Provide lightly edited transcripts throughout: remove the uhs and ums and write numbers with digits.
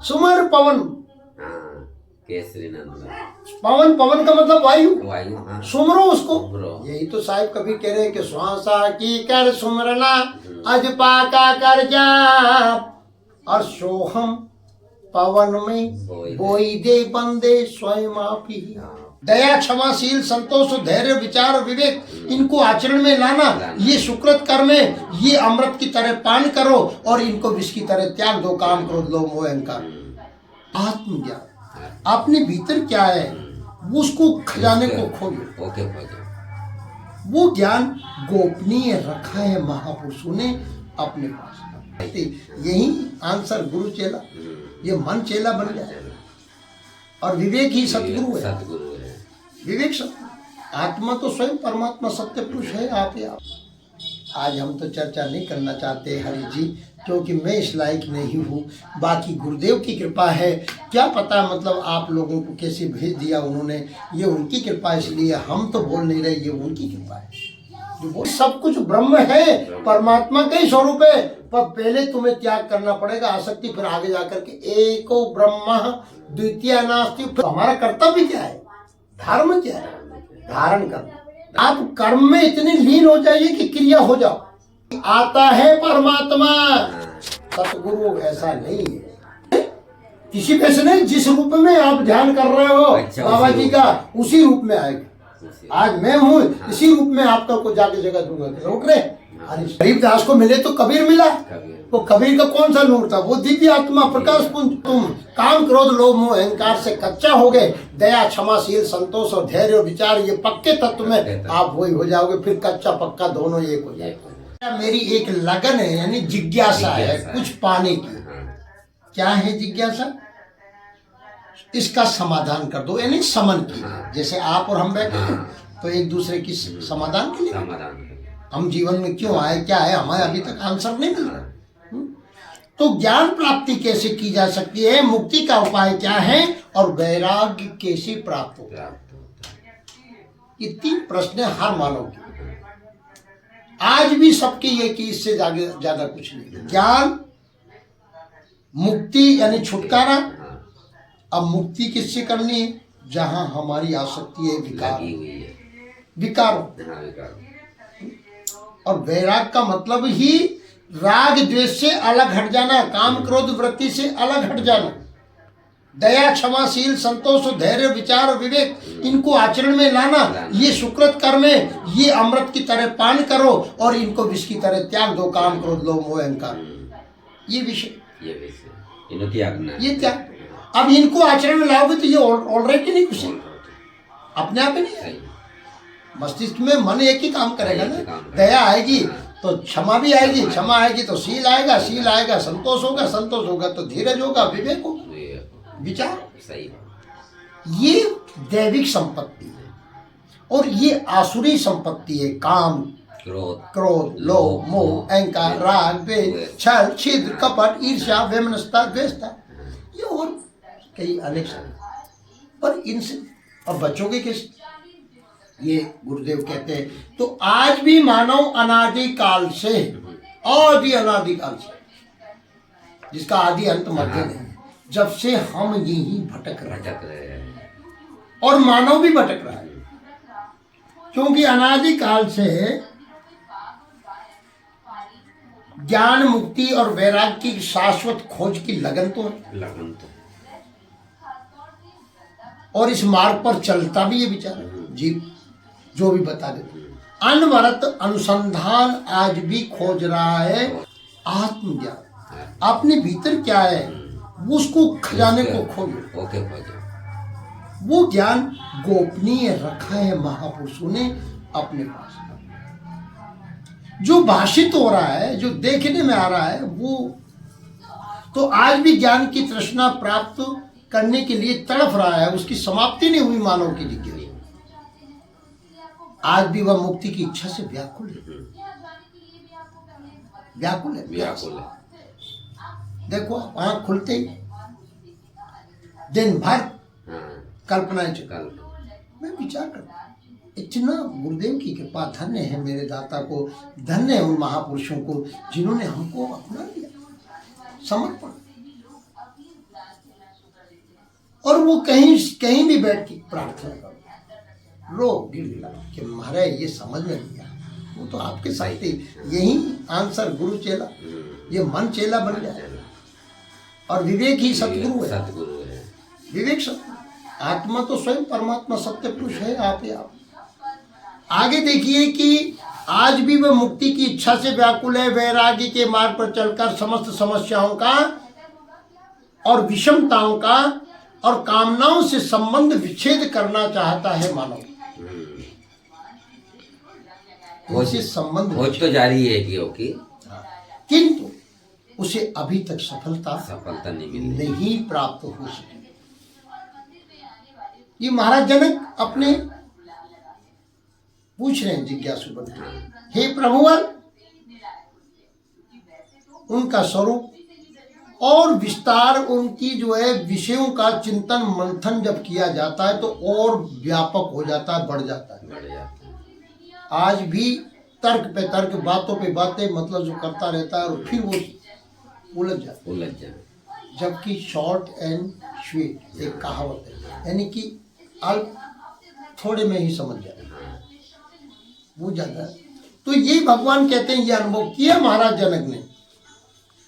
सुमर पवन, केसरी नंदन। पवन, पवन का मतलब वायु, वायु, हाँ। सुमरो उसको। सुमरो। यही तो साहिब कभी कह रहे हैं कि श्वासा की कर सुमरना अजपा का कर जाप, और सोहम पवन में बोई दे बंदे स्वयं आप ही। दया, क्षमाशील, संतोष, धैर्य, विचार, विवेक, इनको आचरण में लाना, ये सुकृत कर्म है। ये अमृत की तरह पान करो और इनको विष की तरह त्याग दो। काम, क्रोध, लोभ, मोह, अहंकार। आत्मज्ञान, अपने भीतर क्या है उसको खजाने को खोलो। वो ज्ञान गोपनीय रखा है महापुरुषों ने अपने पास। यही आंसर गुरु चेला, ये मन चेला बन गया, और विवेक ही सतगुरु है। विवेक सत्य, आत्मा तो स्वयं परमात्मा सत्य पुरुष है, आप ही आप। आज हम तो चर्चा नहीं करना चाहते हरि जी, क्योंकि मैं इस लायक नहीं हूँ। बाकी गुरुदेव की कृपा है, क्या पता मतलब आप लोगों को कैसे भेज दिया उन्होंने, ये उनकी कृपा, इसलिए हम तो बोल नहीं रहे, ये उनकी कृपा है। जो बोल सब कुछ ब्रह्म है, परमात्मा का ही स्वरूप है, पर पहले तुम्हें त्याग करना पड़ेगा आसक्ति, फिर आगे जाकर के एको ब्रह्म द्वितीय नास्ति। फिर हमारा कर्तव्य क्या है, धर्म क्या है, धारण करना। आप कर्म में इतने लीन हो जाइए कि क्रिया हो जाओ। आता है परमात्मा, सतगुरु ऐसा नहीं है, किसी पैसे नहीं, जिस रूप में आप ध्यान कर रहे हो बाबा जी का, उसी रूप में आएगा। आज मैं हूँ, इसी रूप में आपका को जाके जगह दूंगा। रोक रहे गरीबदास को मिले तो कबीर मिला, वो कबीर का कौन सा नूर था, वो दिव्य आत्मा प्रकाश पुंज। तुम काम, क्रोध, लोभ, मोह, अहंकार से कच्चा हो गए, दया, क्षमाशील, संतोष और धैर्य और विचार, ये पक्के तत्व में आप वही हो जाओगे। फिर कच्चा पक्का दोनों एक हो जाएगा। मेरी एक लगन है, यानी जिज्ञासा है कुछ पाने की। क्या है जिज्ञासा? इसका समाधान कर दो, यानी समन की। जैसे आप और हम बैठे हैं तो एक दूसरे की समाधान के लिए, हम जीवन में क्यों आए, क्या है, हमें अभी तक आंसर नहीं मिल रहा। तो ज्ञान प्राप्ति कैसे की जा सकती है, मुक्ति का उपाय क्या है, और वैराग्य कैसे प्राप्त होगा, ये 3 प्रश्न हर मानव के। आज भी सबके ये कि इससे ज्यादा कुछ नहीं। ज्ञान, मुक्ति यानी छुटकारा। अब मुक्ति किससे करनी है, जहां हमारी आसक्ति है, विकार। और वैराग का मतलब ही राग द्वेष से अलग हट जाना, काम, क्रोध, वृत्ति से अलग हट जाना। दया, क्षमाशील, संतोष, धैर्य, विचार और विवेक, इनको आचरण में लाना, ये सुकृत कर्म है। ये अमृत की तरह पान करो और इनको विष की तरह त्याग दो। काम, क्रोध, लोभ, मोह, अहंकार, ये विषय, ये त्याग। अब इनको आचरण में लाओगे तो ये ऑलरेडी नहीं खुशी, अपने आप ही नहीं। मस्तिष्क में मन एक ही काम करेगा ना, दया आएगी तो क्षमा भी आएगी, क्षमा आएगी तो शील आएगा, शील आएगा संतोष होगा, संतोष होगा तो धीरज होगा, विवेक होगा, विचार। ये दैविक संपत्ति है और ये आसुरी संपत्ति है। काम, क्रोध, लोभ, मोह, अहंकार, राग, द्वेष, छल, छिद्र, कपट, ईर्ष्या, वैमनस्यता, द्वेषता, ये और कई अनेक। पर इनसे अब बचोगे किस, ये गुरुदेव कहते हैं। तो आज भी मानव अनादि काल से, अनादि काल से, जिसका आदि अंत मध्य नहीं, जब से हम यही भटक रहे हैं, और मानव भी भटक रहा है, क्योंकि अनादि काल से ज्ञान, मुक्ति और वैराग्य की शाश्वत खोज की लगन तो है, और इस मार्ग पर चलता भी ये विचार जीव जो भी बता देते। अनवरत अनुसंधान आज भी खोज रहा है आत्मज्ञान। अपने भीतर क्या है उसको खजाने को खोलो। वो ज्ञान गोपनीय रखा है महापुरुषों ने अपने पास। जो भाषित हो रहा है, जो देखने में आ रहा है, वो तो आज भी ज्ञान की तृष्णा प्राप्त करने के लिए तड़प रहा है, उसकी समाप्ति नहीं हुई मानव की जिज्ञासा। आज भी वह मुक्ति की इच्छा से व्याकुल है, व्याकुल है। देखो आँख खुलते ही दिन भर कल्पनाएं चलती। मैं विचार करता इतना गुरुदेव की कृपा, धन्य है मेरे दाता को, धन्य है उन महापुरुषों को जिन्होंने हमको अपना लिया, समर्पण। और वो कहीं कहीं भी बैठ के प्रार्थना करो, रो गिड़गिड़ा कि महाराज ये समझ में नहीं आया, वो तो आपके साथ यही आंसर गुरु चेला, ये मन चेला बन जाए। और विवेक ही सतगुरु है, सतगुरु है। विवेक सत्य, आत्मा तो स्वयं परमात्मा सत्य पुरुष है आप ही आप। आगे देखिए कि आज भी वह मुक्ति की इच्छा से व्याकुल है, वैराग्य के मार्ग पर चलकर समस्त समस्याओं का और विषमताओं का और कामनाओं से संबंध विच्छेद करना चाहता है मानव। उसे संबंध खोज तो जारी है कि किंतु उसे अभी तक सफलता नहीं प्राप्त हो सकी। ये महाराज जनक अपने पूछ रहे हैं जिज्ञासु बन के, हे प्रभुवर, उनका स्वरूप और विस्तार, उनकी जो है विषयों का चिंतन मंथन जब किया जाता है तो और व्यापक हो जाता है, बढ़ जाता है। आज भी तर्क पे तर्क, बातों पे बातें मतलब जो करता रहता है और फिर वो उलझ जाए। जबकि शॉर्ट एंड स्वीट एक कहावत है, यानी कि अल्प थोड़े में ही समझ जाए वो ज्यादा। तो ये भगवान कहते हैं, ये अनुभव किया महाराज जनक ने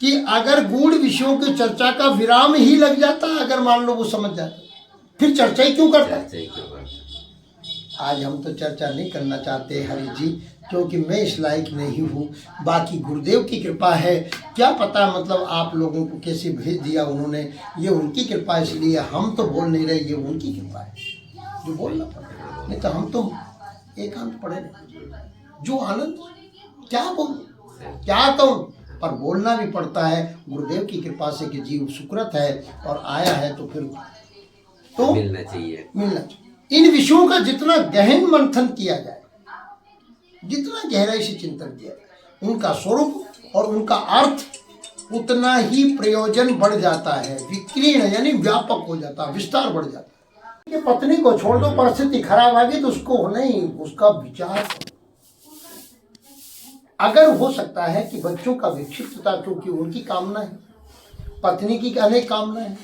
कि अगर गूढ़ विषयों की चर्चा का विराम ही लग जाता, अगर मान लो वो समझ जाता, फिर चर्चा ही क्यों करता। आज हम तो चर्चा नहीं करना चाहते हरि जी, क्योंकि मैं इस लायक नहीं हूँ। बाकी गुरुदेव की कृपा है, क्या पता मतलब आप लोगों को कैसे भेज दिया उन्होंने, ये उनकी कृपा, इसलिए हम तो बोल नहीं रहे, ये उनकी कृपा है जो बोलना पड़ा। नहीं तो हम तो एकांत पढ़े नहीं, जो आनंद क्या बोलूं क्या कहूं, पर बोलना भी पड़ता है गुरुदेव की कृपा से कि जीव सुकृत है और आया है तो फिर तो मिलना चाहिए। इन विषयों का जितना गहन मंथन किया जाए, जितना गहराई से चिंतन किया जाए, उनका स्वरूप और उनका अर्थ, उतना ही प्रयोजन बढ़ जाता है, विकीर्ण यानी व्यापक हो जाता है, विस्तार बढ़ जाता है। कि पत्नी को छोड़ दो, परिस्थिति खराब आ गई तो उसको नहीं, उसका विचार अगर हो सकता है कि बच्चों का विक्षिप्तता, क्योंकि उनकी कामना है, पत्नी की अनेक कामना है,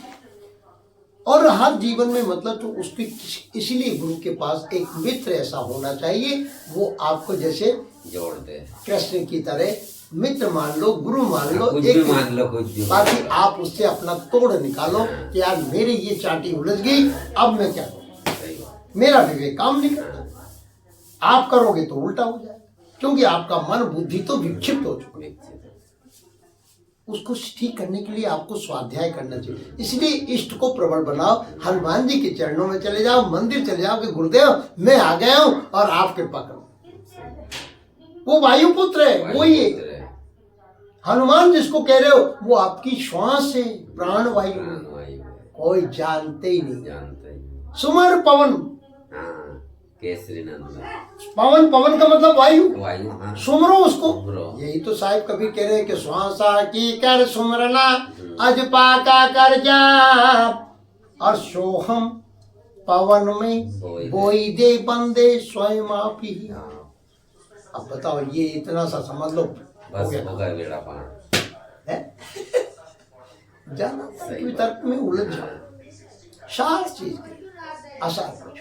और हर जीवन में मतलब तो उसकी, इसीलिए गुरु के पास एक मित्र ऐसा होना चाहिए, वो आपको जैसे जोड़ दे, कृष्ण की तरह मित्र मान लो, गुरु मान लो, कुछ एक भी मान लो, कुछ भी बाकी आप उससे अपना तोड़ निकालो कि यार मेरी ये चाटी उलझ गई, अब मैं क्या करूं, मेरा विवेक काम नहीं करता। आप करोगे तो उल्टा हो जाए, क्योंकि आपका मन बुद्धि तो विक्षिप्त हो चुका है। उसको ठीक करने के लिए आपको स्वाध्याय करना चाहिए। इसलिए इष्ट को प्रबल बनाओ, हनुमान जी के चरणों में चले जाओ, मंदिर चले जाओ कि गुरुदेव मैं आ गया हूं और आप कृपा करो। वो वायुपुत्र है, वो ये हनुमान जिसको कह रहे हो, वो आपकी श्वास है, प्राण वायु, कोई जानते ही नहीं। सुमर पवन, केसरी नंदन, पवन, पवन का मतलब वायु, वायु सुमरो उसको। यही तो साहिब कबीर कह रहे हैं कि श्वासा की कर सुमरना, अज पाका कर जा, और सोहम पवन में बोई दे बंदे स्वयं आप ही। अब बताओ, ये इतना सा समझ लो, बस होगा बेड़ा पार है। जाना तर्क में उलझ जाओ, सार चीज आसार कुछ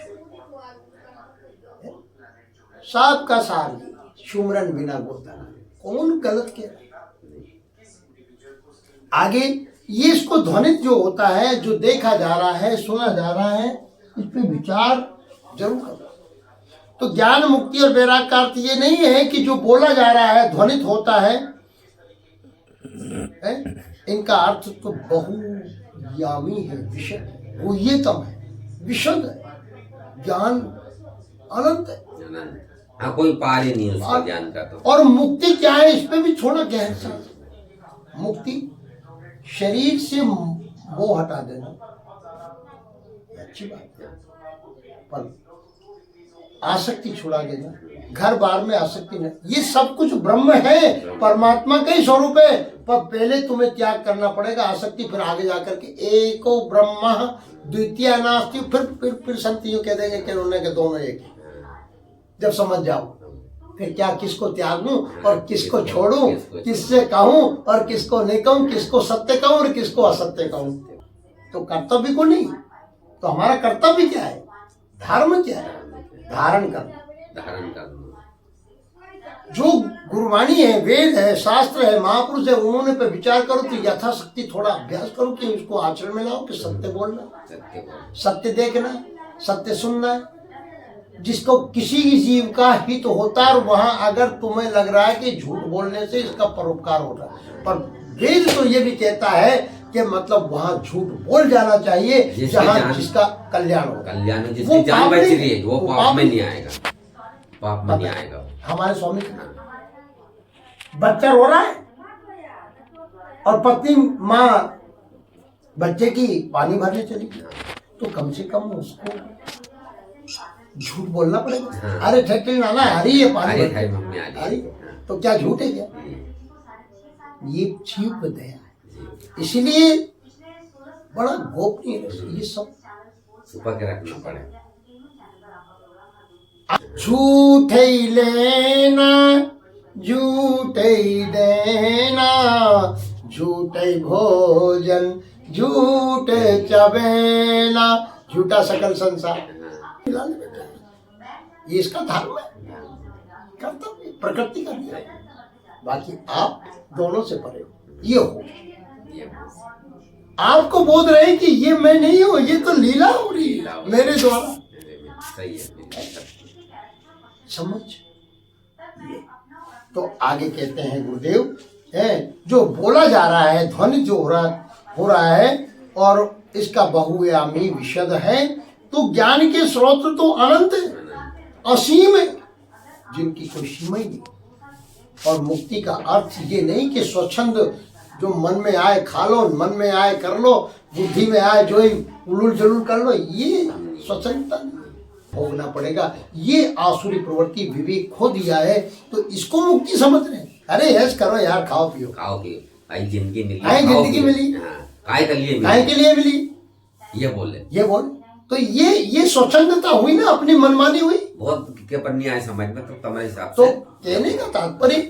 साहब का सार सुमरन बिना गोता, कौन गलत कह रहा है। आगे ये इसको ध्वनित जो होता है, जो देखा जा रहा है, सुना जा रहा है, इस पे विचार जरूर करो। तो ज्ञान मुक्ति और वैराग्य का अर्थ ये नहीं है कि जो बोला जा रहा है ध्वनित होता है, इनका अर्थ तो बहुयामी है, विशद, वो ये तम है, विशद है, ज्ञान अनंत है, हाँ कोई पार ही नहीं उसका ज्ञान का। तो और मुक्ति क्या है, इस पे भी थोड़ा गहन सा। मुक्ति शरीर से मोह हटा देना, अच्छी बात है, पर आसक्ति छुड़ा देना, घर बार में आसक्ति नहीं, ये सब कुछ ब्रह्म है, परमात्मा का ही स्वरूप है, पर पहले तुम्हें त्याग करना पड़ेगा आसक्ति, फिर आगे जाकर के एको ब्रह्म द्वितीय नास्ति, फिर संत यूं कह देंगे कि उन्होंने के दोनों एक। जब समझ जाओ फिर क्या, किसको त्यागूं और किसको छोड़ूं, किससे कहूं और किसको नहीं कहूं, किसको सत्य कहूं और किसको असत्य कहूं, तो कर्तव्य को नहीं, तो हमारा कर्तव्य क्या है, धर्म क्या है, धारण करना। धारण करना। जो गुरुवाणी है, वेद है, शास्त्र है, महापुरुष है, उन्होंने पे विचार करो तो यथाशक्ति थोड़ा अभ्यास करो कि उसको आचरण में लाओ, कि सत्य बोलना, सत्य बोल। सत्य देखना, सत्य सुनना है। जिसको किसी जीव का हित होता है, और वहां अगर तुम्हें लग रहा है कि झूठ बोलने से इसका परोपकार हो रहा है, पर वेद तो ये भी कहता है कि मतलब वहां झूठ बोल जाना चाहिए जहां जिसका कल्याण हो। कल्याण हो, जिसकी जान बच रही है वो पाप में नहीं आएगा, पाप में नहीं आएगा। हमारे स्वामी बच्चा रो रहा है और पत्नी माँ बच्चे की पानी भरने चली, तो कम से कम उसको झूठ बोलना पड़ेगा। हाँ। अरे ठेके नाना आ रही है पानी अरे भर- भाई मम्मी आ आ रही रही है, तो क्या झूठ है क्या? ये जीव दया है, इसलिए बड़ा गोपनीय है ये सब। छुपा के रखना पड़ेगा। झूठ ही लेना, झूठ ही देना, झूठ ही भोजन, झूठ चबेना, झूठा सकल संसार। ये इसका धर्म है, कर्तव्य, प्रकृति का नियम है। बाकी आप दोनों से परे हो, ये हो। आपको बोध रहे कि ये मैं नहीं हूं, ये तो लीला हो रही है मेरे द्वारा। सही है। समझ ये। तो आगे कहते हैं गुरुदेव है, जो बोला जा रहा है, ध्वनि जो हो रहा है और इसका बहुआयामी विशद है, तो ज्ञान के स्रोत तो अनंत है, असीम है, जिनकी कोई सीमा ही नहीं। और मुक्ति का अर्थ ये नहीं कि स्वच्छंद जो मन में आए खा लो, मन में आए कर लो, बुद्धि में आए जो ही उलूल जलूल कर लो, ये स्वच्छंदता नहीं। भोगना पड़ेगा। ये आसुरी प्रवृत्ति विवेक खो दिया है, तो इसको मुक्ति समझ रहे हैं। अरे यश करो यार, खाओ पियो, खाओ पियो, आई जिंदगी मिली, आई जिंदगी मिली, काय के लिए काय के लिए मिली, ये बोले, ये बोल। तो ये स्वच्छंदता हुई ना, अपनी मनमानी हुई। बहुत के पर नहीं आए समझ में, तो तुम्हारे हिसाब तो से कहने का तात्पर्य,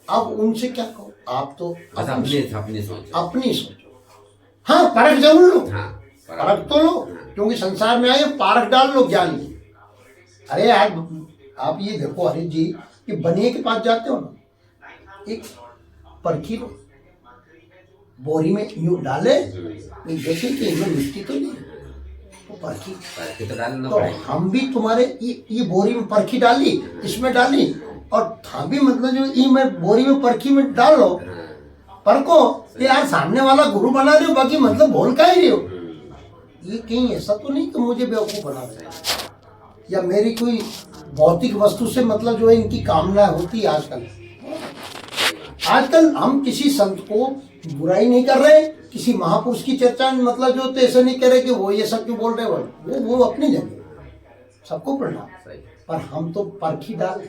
अब उनसे क्या कहो, आप तो बस अपनी सोचो, अपनी सोचो। हाँ, परख जरूर लो, हाँ, परख तो लो, क्योंकि संसार में आए पारख डाल लो ज्ञान की। अरे यार, आप ये देखो हरीश जी कि बनिए के पास जाते हो ना, एक परखी लो, बोरी में यूं डाले, देखे कि इनमें मिट्टी तो नहीं, वो परखी तो डालना तो पड़ेगा। हम भी तुम्हारे ये बोरी में परखी डाली, इसमें डाली, और था भी मतलब जो ये मैं बोरी में परखी में डाल लो, परखो यार, सामने वाला गुरु बना रहे हो, बाकी मतलब भोल का ही रहे हो। ये कहीं ऐसा तो नहीं कि मुझे बेवकूफ बना रहे हैं, या मेरी कोई भौतिक वस्तु से मतलब जो है इनकी कामना होती है। आजकल हम किसी संत को बुराई नहीं कर रहे, किसी महापुरुष की चर्चा में मतलब जो तो ऐसा नहीं कर रहे कि वो ये सब क्यों बोल रहे हैं, वो अपनी जगह, सबको प्रणाम। पर हम तो परखी डाल,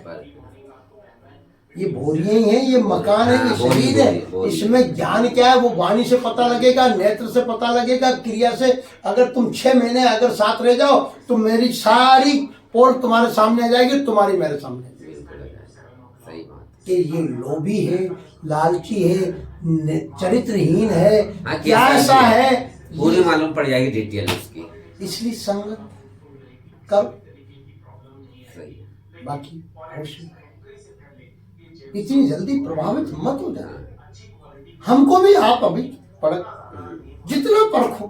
ये बोरियां ही हैं, ये मकान है, ये शरीर है, इसमें ज्ञान क्या है वो वाणी से पता लगेगा, नेत्र से पता लगेगा, क्रिया से। अगर तुम 6 महीने अगर साथ रह जाओ तो मेरी सारी पोल तुम्हारे सामने आ जाएगी, तुम्हारी मेरे सामने। कि ये लोभी है, लालची है, चरित्रहीन है, क्या ऐसा है, पूरी मालूम पड़ जाएगी डिटेल उसकी। इसलिए संगत करो, बाकी इतनी जल्दी प्रभावित मत हो जाना। हमको भी आप अभी परख, जितना परखो।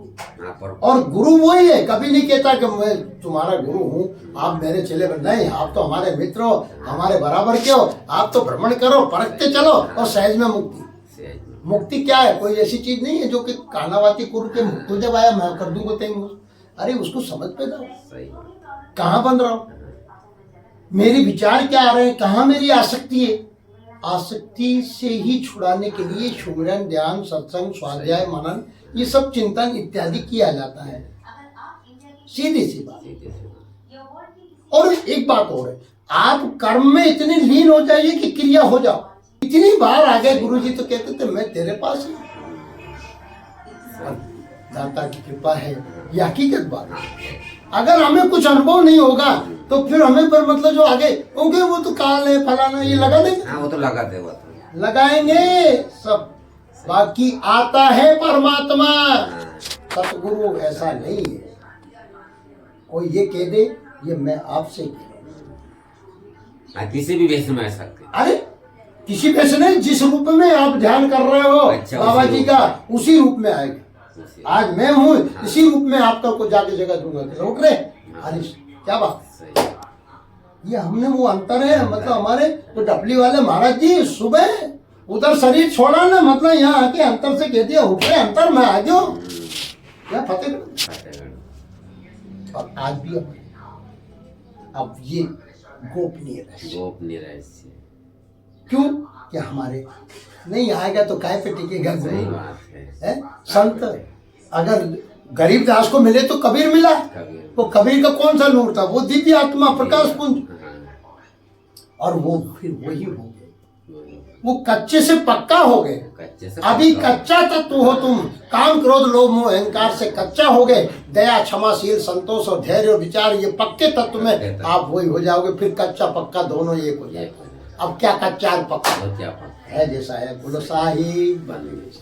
और गुरु वही है, कभी नहीं कहता कि मैं तुम्हारा गुरु हूँ, आप मेरे चेले बन, नहीं, आप तो हमारे मित्र हो, हमारे बराबर के हो, आप तो भ्रमण करो, परखते चलो, और सहज में मुक्ति। मुक्ति क्या है? कोई ऐसी चीज नहीं है जो कि कानावाती कुर के मुक्ति जब आया मैं कर दूंगा तेंगू। अरे उसको समझ पे दो, कहाँ बन रहा हूँ, मेरे विचार क्या आ रहे हैं, कहाँ मेरी आसक्ति है। आसक्ति से ही छुड़ाने के लिए सुमिरन, ध्यान, सत्संग, स्वाध्याय, मनन, ये सब चिंतन इत्यादि किया जाता है। सीधी सी बात। और एक बात और है, आप कर्म में इतने लीन हो जाइए कि क्रिया हो जाओ। इतनी बार आ गए गुरुजी तो कहते थे मैं तेरे पास हूँ, दाता की कृपा है, ये हकीकत बात है। अगर हमें कुछ अनुभव नहीं होगा तो फिर हमें पर मतलब जो आगे होंगे वो तो काल है, फलाना, ये लगा देंगे। हाँ, वो तो लगाते, वो तो लगाएंगे सब। बाकी आता है परमात्मा, सतगुरु ऐसा नहीं है। कोई ये कह दे ये मैं आपसे कह रहा हूं। हाँ, किसी भी वेश में आ सकते हैं। अरे किसी वैसे नहीं, जिस रूप में आप ध्यान कर रहे हो अच्छा, बाबा उसी जी रूप का उसी रूप में आएगा। उसी- आज मैं हूँ इसी रूप में आपका को जाके जगह दूंगा। लौट रहे अरे क्या बात, सही। ये हमने वो अंतर है। मतलब हमारे तो डबली वाले महाराज जी सुबह उधर शरीर छोड़ा ना, मतलब यहाँ आके अंतर से कह दिया ऊपरे अंतर में आ जाओ क्या फतेहगढ़। फतेहगढ़। और आज भी अब ये गोपनीय रहस्य। गोपनीय रहस्य। क्यों कि हमारे नहीं आएगा तो काय पे टिकेगा सही गुरु बात है। संत अगर गरीबदास को मिले तो कबीर मिला, कबीर। तो कबीर का कौन सा नूर था, वो दिव्य आत्मा प्रकाश पुंज। हाँ, और वो फिर वही हो गए, वो कच्चे से पक्का हो गए। कच्चे से अभी पक्का। कच्चा तत्व हो तुम, काम क्रोध लोभ मोह अहंकार से कच्चा हो गए। दया क्षमाशील संतोष और धैर्य और विचार ये पक्के तत्व में आप वही हो जाओगे। फिर कच्चा पक्का दोनों एक हो जाए। अब क्या कच्चा और पक्का और क्या पक्का है, जैसा है बोलो साहिब बन गई।